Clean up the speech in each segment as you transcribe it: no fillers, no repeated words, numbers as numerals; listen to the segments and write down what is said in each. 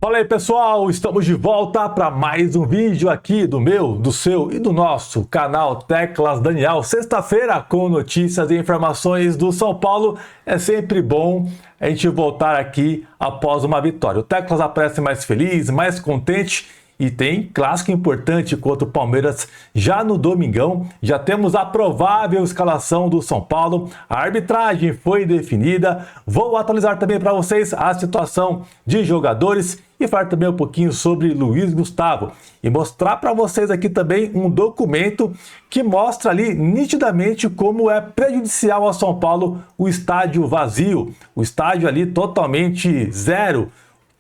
Fala aí pessoal, estamos de volta para mais um vídeo aqui do meu, do seu e do nosso canal Teclas Daniel. Sexta-feira com notícias e informações do São Paulo. É sempre bom a gente voltar aqui após uma vitória. O Teclas aparece mais feliz, mais contente. E tem clássico importante contra o Palmeiras já no domingão. Já temos a provável escalação do São Paulo. A arbitragem foi definida. Vou atualizar também para vocês a situação de jogadores e falar também um pouquinho sobre Luiz Gustavo. E mostrar para vocês aqui também um documento que mostra ali nitidamente como é prejudicial ao São Paulo o estádio vazio. O estádio ali totalmente zero,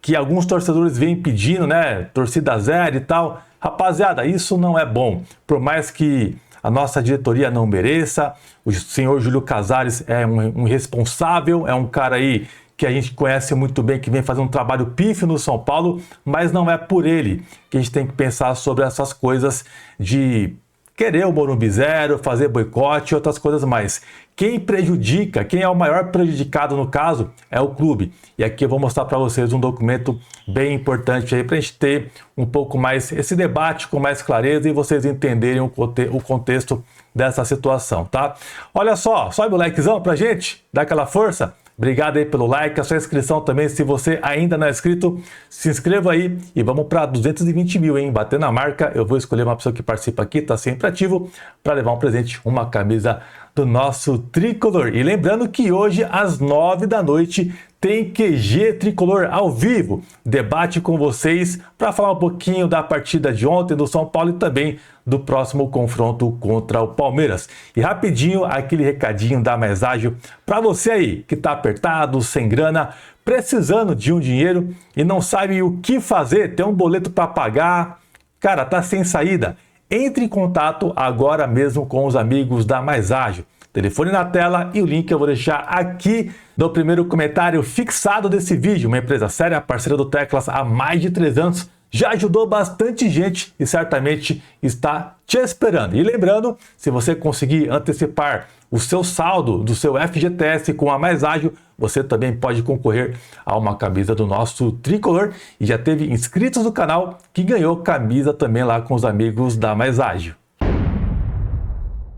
que alguns torcedores vêm pedindo, né? Torcida zero e tal. Rapaziada, isso não é bom. Por mais que a nossa diretoria não mereça, o senhor Júlio Casares é um irresponsável, é um cara aí que a gente conhece muito bem, que vem fazer um trabalho pífio no São Paulo, mas não é por ele que a gente tem que pensar sobre essas coisas de querer o Morumbi zero, fazer boicote e outras coisas mais. Quem prejudica, quem é o maior prejudicado no caso, é o clube. E aqui eu vou mostrar para vocês um documento bem importante aí para a gente ter um pouco mais esse debate com mais clareza e vocês entenderem o contexto dessa situação, tá? Olha só, sobe o likezão pra gente, dá aquela força. Obrigado aí pelo like, a sua inscrição também, se você ainda não é inscrito, se inscreva aí e vamos para 220 mil, hein? Batendo a marca, eu vou escolher uma pessoa que participa aqui, tá sempre ativo, para levar um presente, uma camisa do nosso Tricolor. E lembrando que hoje, às 9 da noite, tem QG Tricolor ao vivo. Debate com vocês para falar um pouquinho da partida de ontem do São Paulo e também do próximo confronto contra o Palmeiras. E rapidinho, aquele recadinho da Mais Ágil para você aí que está apertado, sem grana, precisando de um dinheiro e não sabe o que fazer, tem um boleto para pagar, cara, tá sem saída. Entre em contato agora mesmo com os amigos da Mais Ágil. Telefone na tela e o link eu vou deixar aqui no primeiro comentário fixado desse vídeo. Uma empresa séria, parceira do Teclas há mais de 3 anos, já ajudou bastante gente e certamente está te esperando. E lembrando, se você conseguir antecipar o seu saldo do seu FGTS com a Mais Ágil, você também pode concorrer a uma camisa do nosso Tricolor. E já teve inscritos no canal que ganhou camisa também lá com os amigos da Mais Ágil.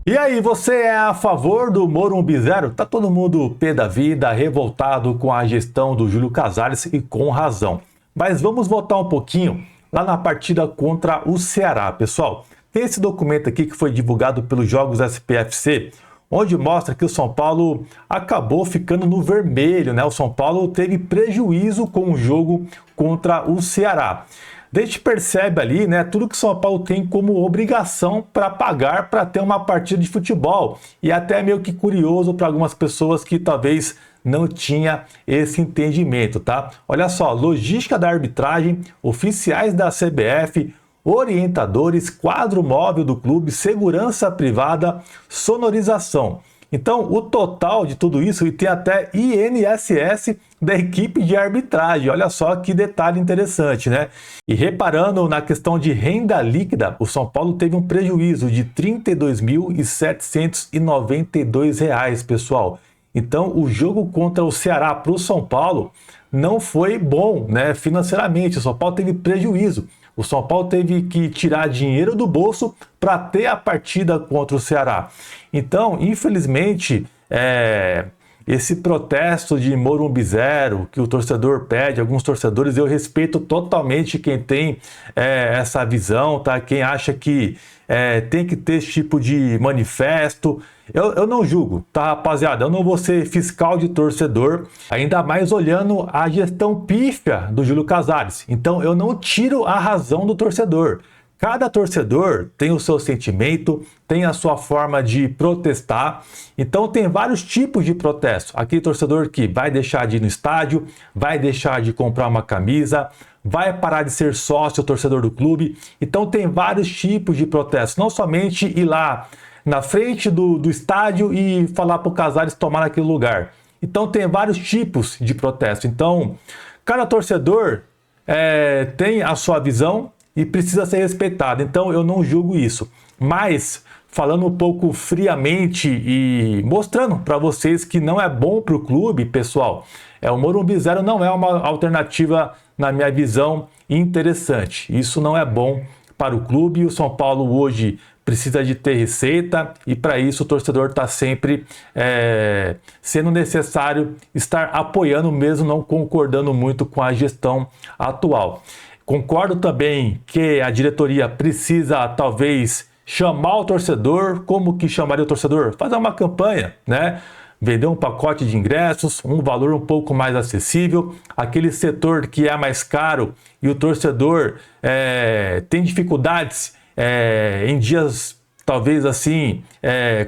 E aí, você é a favor do Morumbi zero? Tá todo mundo pé da vida, revoltado com a gestão do Júlio Casares e com razão. Mas vamos voltar um pouquinho lá na partida contra o Ceará, pessoal. Tem esse documento aqui que foi divulgado pelos Jogos SPFC, onde mostra que o São Paulo acabou ficando no vermelho, né? O São Paulo teve prejuízo com o jogo contra o Ceará. A gente percebe ali, né, tudo que o São Paulo tem como obrigação para pagar para ter uma partida de futebol. E até meio que curioso para algumas pessoas que talvez não tinha esse entendimento, tá? Olha só, logística da arbitragem, oficiais da CBF, orientadores, quadro móvel do clube, segurança privada, sonorização. Então, o total de tudo isso, e tem até INSS da equipe de arbitragem. Olha só que detalhe interessante, né? E reparando na questão de renda líquida, o São Paulo teve um prejuízo de R$ 32.792, pessoal. Então, o jogo contra o Ceará para o São Paulo não foi bom, né? Financeiramente, o São Paulo teve prejuízo. O São Paulo teve que tirar dinheiro do bolso para ter a partida contra o Ceará. Então, infelizmente, esse protesto de Morumbi zero que o torcedor pede, alguns torcedores, eu respeito totalmente quem tem essa visão, tá? Quem acha que tem que ter esse tipo de manifesto. Eu não julgo, tá, rapaziada? Eu não vou ser fiscal de torcedor, ainda mais olhando a gestão pífia do Júlio Casares. Então, eu não tiro a razão do torcedor. Cada torcedor tem o seu sentimento, tem a sua forma de protestar. Então, tem vários tipos de protesto. Aquele torcedor que vai deixar de ir no estádio, vai deixar de comprar uma camisa, vai parar de ser sócio torcedor do clube. Então, tem vários tipos de protesto. Não somente ir lá na frente do estádio e falar para o Casares tomar naquele lugar. Então, tem vários tipos de protesto. Então, cada torcedor tem a sua visão e precisa ser respeitado. Então, eu não julgo isso. Mas, falando um pouco friamente e mostrando para vocês que não é bom para o clube, pessoal, o Morumbi zero não é uma alternativa na minha visão, interessante. Isso não é bom para o clube. O São Paulo hoje precisa de ter receita e para isso o torcedor está sempre sendo necessário estar apoiando, mesmo não concordando muito com a gestão atual. Concordo também que a diretoria precisa talvez chamar o torcedor. Como que chamaria o torcedor? Fazer uma campanha, né? Vender um pacote de ingressos, um valor um pouco mais acessível, aquele setor que é mais caro e o torcedor tem dificuldades em dias talvez assim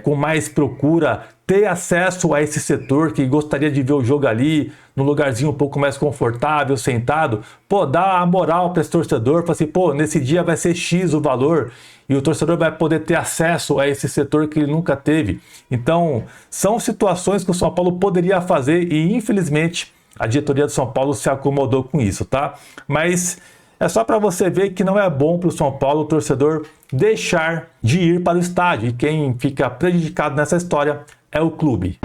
com mais procura, ter acesso a esse setor que gostaria de ver o jogo ali num lugarzinho um pouco mais confortável, sentado, pô, dá a moral para esse torcedor, fala assim, pô, nesse dia vai ser X o valor e o torcedor vai poder ter acesso a esse setor que ele nunca teve. Então, são situações que o São Paulo poderia fazer e infelizmente a diretoria do São Paulo se acomodou com isso, tá? Mas é só para você ver que não é bom para o São Paulo o torcedor deixar de ir para o estádio. E quem fica prejudicado nessa história é o clube.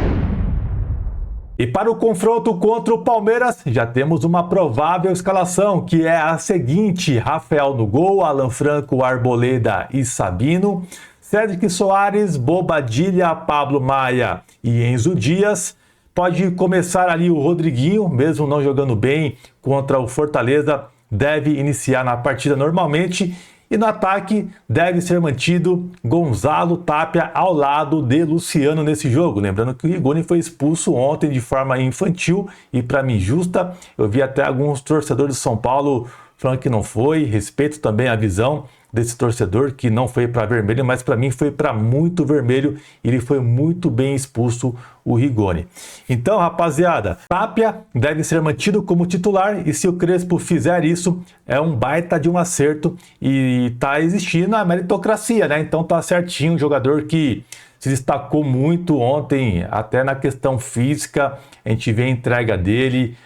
E para o confronto contra o Palmeiras, já temos uma provável escalação, que é a seguinte: Rafael no gol, Alan Franco, Arboleda e Sabino, Cédric Soares, Bobadilla, Pablo Maia e Enzo Dias. Pode começar ali o Rodriguinho, mesmo não jogando bem contra o Fortaleza, deve iniciar na partida normalmente. E no ataque deve ser mantido Gonzalo Tapia ao lado de Luciano nesse jogo. Lembrando que o Rigoni foi expulso ontem de forma infantil e para mim justa. Eu vi até alguns torcedores de São Paulo falando que não foi. Respeito também a visão desse torcedor que não foi para vermelho, mas para mim foi para muito vermelho. Ele foi muito bem expulso, o Rigoni. Então, rapaziada, Tapia deve ser mantido como titular e se o Crespo fizer isso, é um baita de um acerto e tá existindo a meritocracia, né? Então tá certinho, um jogador que se destacou muito ontem, até na questão física, a gente vê a entrega dele,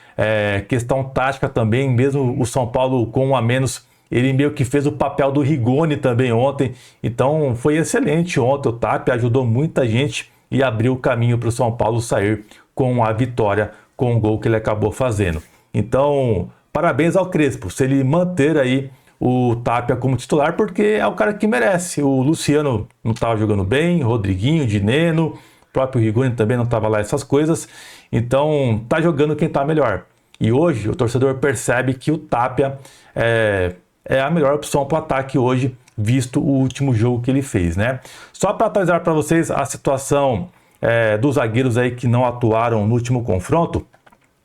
questão tática também, mesmo o São Paulo com um a menos, ele meio que fez o papel do Rigoni também ontem. Então foi excelente ontem. O Tapia ajudou muita gente e abriu o caminho para o São Paulo sair com a vitória, com o gol que ele acabou fazendo. Então, parabéns ao Crespo, se ele manter aí o Tapia como titular, porque é o cara que merece. O Luciano não estava jogando bem, Rodriguinho, Dineno, o próprio Rigoni também não estava lá, essas coisas. Então, tá jogando quem tá melhor. E hoje o torcedor percebe que o Tapia é a melhor opção para o ataque hoje, visto o último jogo que ele fez, né? Só para atualizar para vocês a situação dos zagueiros aí que não atuaram no último confronto,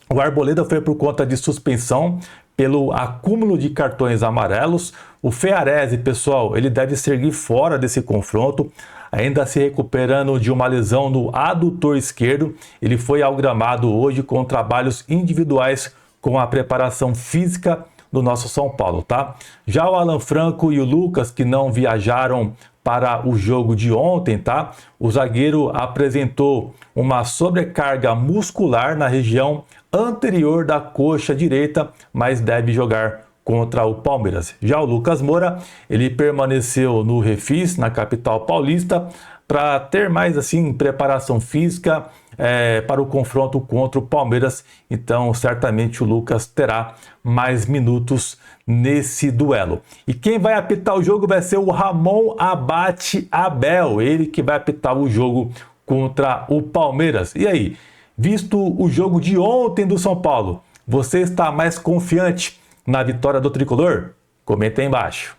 o Arboleda foi por conta de suspensão pelo acúmulo de cartões amarelos. O Ferrarese, pessoal, ele deve seguir fora desse confronto, ainda se recuperando de uma lesão no adutor esquerdo. Ele foi ao gramado hoje com trabalhos individuais com a preparação física do nosso São Paulo, tá? Já o Alan Franco e o Lucas, que não viajaram para o jogo de ontem, tá? O zagueiro apresentou uma sobrecarga muscular na região anterior da coxa direita, mas deve jogar contra o Palmeiras. Já o Lucas Moura, ele permaneceu no Refis, na capital paulista, para ter mais assim preparação física para o confronto contra o Palmeiras. Então certamente o Lucas terá mais minutos nesse duelo. E quem vai apitar o jogo vai ser o Ramon Abate Abel, ele que vai apitar o jogo contra o Palmeiras. E aí, visto o jogo de ontem do São Paulo, você está mais confiante na vitória do Tricolor? Comenta aí embaixo.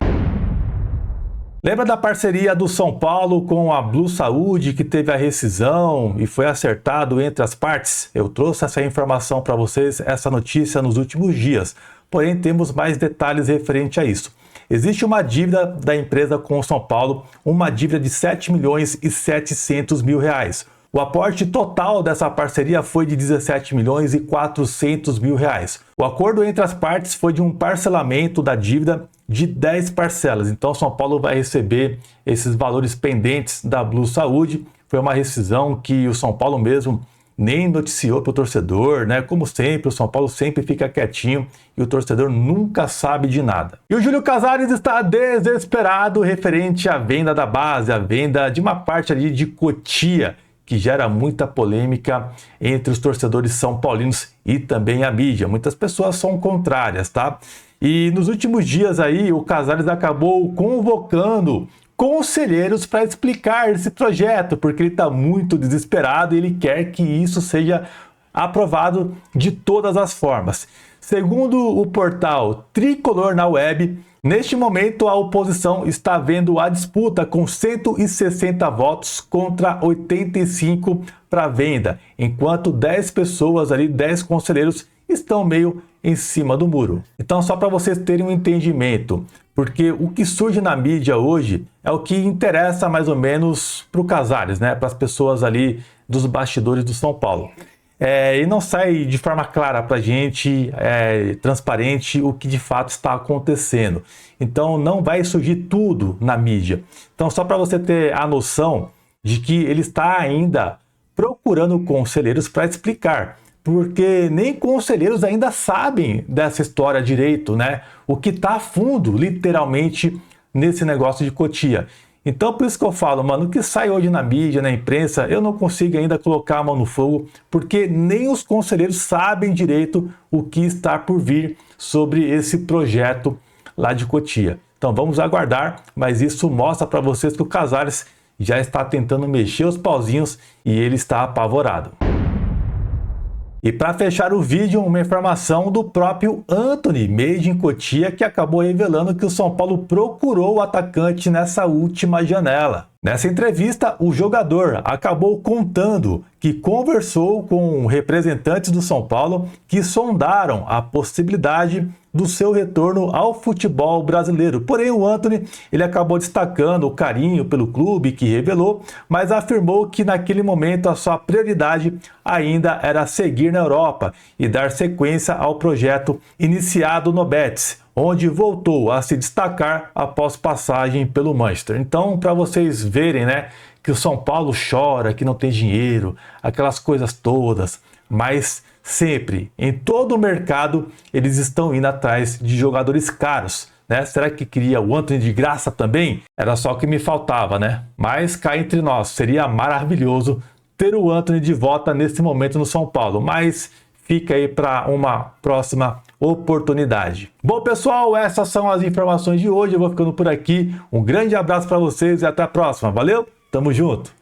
Lembra da parceria do São Paulo com a Blue Saúde, que teve a rescisão e foi acertado entre as partes? Eu trouxe essa informação para vocês, essa notícia nos últimos dias, porém temos mais detalhes referente a isso. Existe uma dívida da empresa com o São Paulo, uma dívida de 7 milhões e 700 mil reais. O aporte total dessa parceria foi de 17 milhões e 400 mil reais. O acordo entre as partes foi de um parcelamento da dívida de 10 parcelas. Então, São Paulo vai receber esses valores pendentes da Blue Saúde. Foi uma rescisão que o São Paulo mesmo nem noticiou para o torcedor, né? Como sempre, o São Paulo sempre fica quietinho e o torcedor nunca sabe de nada. E o Júlio Casares está desesperado referente à venda da base, a venda de uma parte ali de Cotia, que gera muita polêmica entre os torcedores são paulinos e também a mídia. Muitas pessoas são contrárias, tá? E nos últimos dias aí, o Casares acabou convocando conselheiros para explicar esse projeto, porque ele está muito desesperado e ele quer que isso seja aprovado de todas as formas. Segundo o portal Tricolor na Web, neste momento a oposição está vendo a disputa com 160 votos contra 85 para venda, enquanto 10 pessoas ali, 10 conselheiros estão meio em cima do muro. Então, só para vocês terem um entendimento, porque o que surge na mídia hoje é o que interessa mais ou menos para o Casares, né? Para as pessoas ali dos bastidores do São Paulo. E não sai de forma clara para a gente, transparente, o que de fato está acontecendo. Então não vai surgir tudo na mídia. Então só para você ter a noção de que ele está ainda procurando conselheiros para explicar. Porque nem conselheiros ainda sabem dessa história direito, né? O que está a fundo, literalmente, nesse negócio de Cotia. Então, por isso que eu falo, mano, o que sai hoje na mídia, na imprensa, eu não consigo ainda colocar a mão no fogo, porque nem os conselheiros sabem direito o que está por vir sobre esse projeto lá de Cotia. Então, vamos aguardar, mas isso mostra para vocês que o Casares já está tentando mexer os pauzinhos e ele está apavorado. E para fechar o vídeo, uma informação do próprio Antony, made in Cotia, que acabou revelando que o São Paulo procurou o atacante nessa última janela. Nessa entrevista, o jogador acabou contando que conversou com representantes do São Paulo que sondaram a possibilidade do seu retorno ao futebol brasileiro. Porém, o Antony, ele acabou destacando o carinho pelo clube que revelou, mas afirmou que naquele momento a sua prioridade ainda era seguir na Europa e dar sequência ao projeto iniciado no Betis, onde voltou a se destacar após passagem pelo Manchester. Então, para vocês verem, né, que o São Paulo chora, que não tem dinheiro, aquelas coisas todas, mas sempre, em todo o mercado, eles estão indo atrás de jogadores caros, né? Será que queria o Antony de graça também? Era só o que me faltava, né? Mas cá entre nós, seria maravilhoso ter o Antony de volta nesse momento no São Paulo, mas fica aí para uma próxima oportunidade. Bom, pessoal, essas são as informações de hoje. Eu vou ficando por aqui. Um grande abraço para vocês e até a próxima. Valeu, tamo junto!